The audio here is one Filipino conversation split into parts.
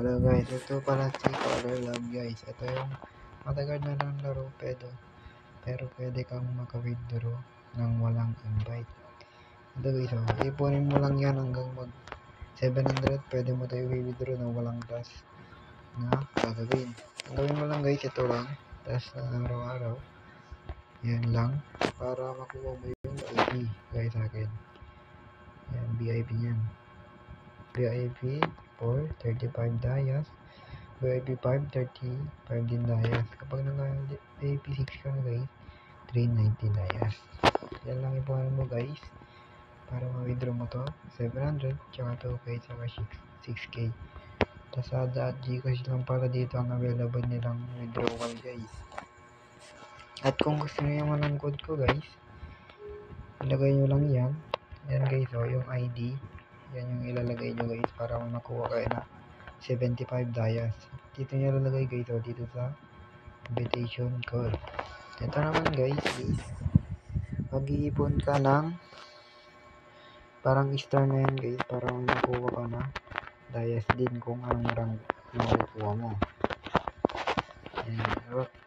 Hello guys, ito pala si Color Love guys. Ito yung matagal na lang laro pero pwede kang maka-withdraw nang walang invite. Ito guys, ipunin mo lang yan hanggang mag 700. Pwede mo tayo i-withdraw nang walang task na gagawin. Ang gawin mo lang guys, ito lang. Task na araw-araw. Yan lang. Para makuha mo yung VIP guys sa akin. Yan, VIP yan. VIP for 35 dayas. VIP 5, 35 din dayas. Kapag naka-VIP 6 ka na guys, 390 dayas. Yan lang ipunan mo guys. Para ma-withdraw mo to, 700, tsaka 2k, tsaka 6k. Lazada at Gcash lang para dito ang available nilang withdrawal guys. At kung gusto niyo naman ng code ko guys, ilagay nyo lang yan. Yan guys, yung ID. Yan yung ilalagay nyo guys para makuha kayo na 75 dayas. Dito nyo ilalagay guys, dito sa invitation code. Ito naman guys is mag-iipon ka ng parang star na yan guys para makuha ka na dayas din kung anong rank na makukuha mo. Ayan.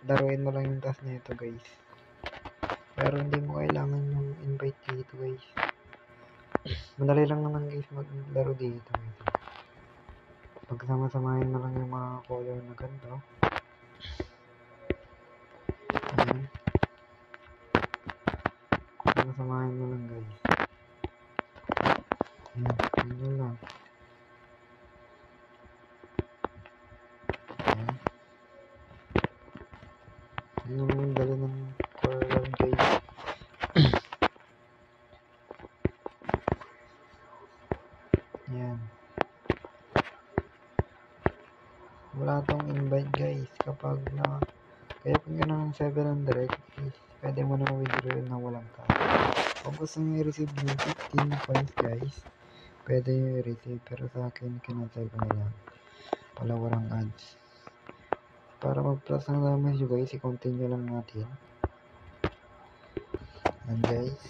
Laruin mo lang yung task na ito guys, pero hindi mo kailangan yung invite dito guys. Madali lang naman guys maglaro dito guys. Pagsama-samahin mo lang yung mga color na ganito. Ayan. Pagsama-samahin mo lang guys. Ayan, yun lang. Ayan. Yun yung dala ng color guys. Ayan. Wala tong invite guys. Kapag na kaya kung yun ng 700 is pwede mo na withdraw na walang cash. Kung gusto nyo i-receive yung 15 coins guys, pwede nyo i-receive, pero sa akin kinancel ko na lang wala walang ads. Para mag-plus ng damage nyo guys, i-continue lang natin. And guys,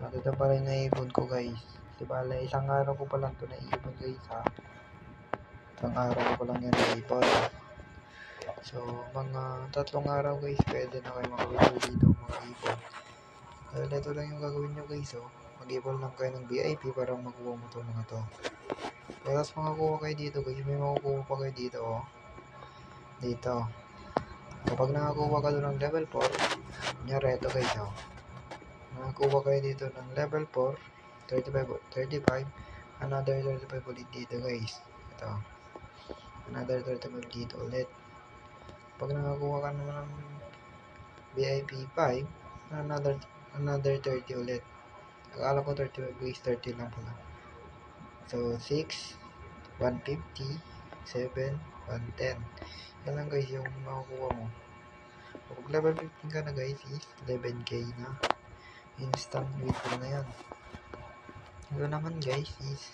ito pa rin naipon ko guys. Diba, isang araw ko pa lang ito naipon guys ha. Isang araw ko pa lang yan naipon. So, mga 3 araw guys, pwede na kayo makawithdraw dito, makaipon. Dahil ito lang yung gagawin nyo guys, mag-ipon lang kayo ng VIP para makuha mo itong mga to. Tapos makakuha kayo dito guys, may makukuha pa kayo dito dito. Kapag nakakuha ka doon ng level 4, kunyari ito guys, nakakuha kayo dito ng level 4, 35, another 35 ulit dito guys. Ito, another 35 dito ulit. Pag nakakuha ka naman ng VIP 5, another 30 ulit. Akala ko 35 guys, 30 lang pala. So 6, 150, 7, 110. Yan lang guys yung makukuha mo. Pag level 15 ka na guys is 11k na. Instant withdraw na yan. Ito naman guys is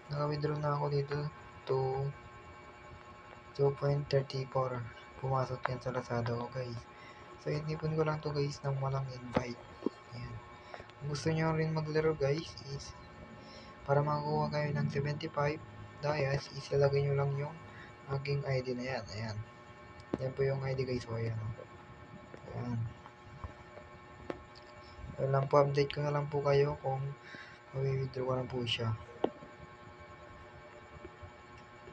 naka-withdraw na ako dito to 2.34. Pumasok yan sa Lazada ko guys. So inipon ko lang to guys nang walang invite. Ayan. Kung gusto nyo rin maglaro guys is para makakuha kayo ng 75 dayas, ilalagay nyo lang yung aking ID na yan. Ayan. Yan po yung ID guys. So ayan. Ayan. Ayan lang po, update ko na lang po kayo kung mag-withdraw ko na po siya.